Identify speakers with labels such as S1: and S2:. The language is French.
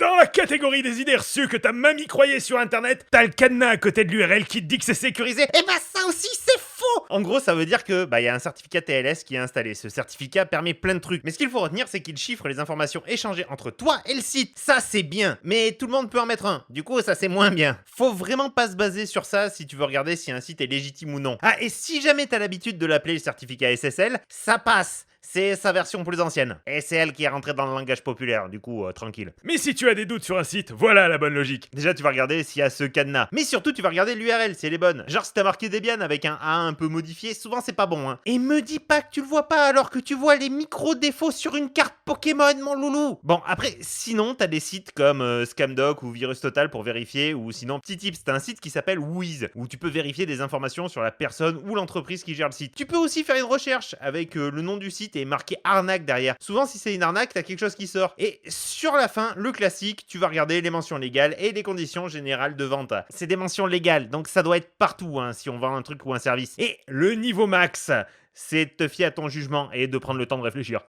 S1: Dans la catégorie des idées reçues que ta mamie croyait sur internet, t'as le cadenas à côté de l'URL qui te dit que c'est sécurisé.
S2: Eh ben ça aussi c'est faux. En gros ça veut dire que y a un certificat TLS qui est installé. Ce certificat permet plein de trucs. Mais ce qu'il faut retenir c'est qu'il chiffre les informations échangées entre toi et le site. Ça c'est bien. Mais tout le monde peut en mettre un. Du coup ça c'est moins bien. Faut vraiment pas se baser sur ça si tu veux regarder si un site est légitime ou non. Ah et si jamais t'as l'habitude de l'appeler le certificat SSL, ça passe. C'est sa version plus ancienne. Et c'est elle qui est rentrée dans le langage populaire, du coup, tranquille.
S1: Mais si tu as des doutes sur un site, voilà la bonne logique.
S2: Déjà, tu vas regarder s'il y a ce cadenas. Mais surtout, tu vas regarder l'URL, si elle est bonne. Genre, si t'as marqué Debian avec un A un peu modifié, souvent c'est pas bon, hein. Et me dis pas que tu le vois pas alors que tu vois les micro-défauts sur une carte Pokémon, mon loulou. Bon, après, sinon, t'as des sites comme Scamdoc ou Virus Total pour vérifier, ou sinon, petit tips, t'as un site qui s'appelle Wiz, où tu peux vérifier des informations sur la personne ou l'entreprise qui gère le site. Tu peux aussi faire une recherche avec le nom du site et marquer arnaque derrière. Souvent, si c'est une arnaque, t'as quelque chose qui sort. Et sur la fin, le classique, tu vas regarder les mentions légales et les conditions générales de vente. C'est des mentions légales, donc ça doit être partout, hein, si on vend un truc ou un service. Et le niveau max, c'est de te fier à ton jugement et de prendre le temps de réfléchir.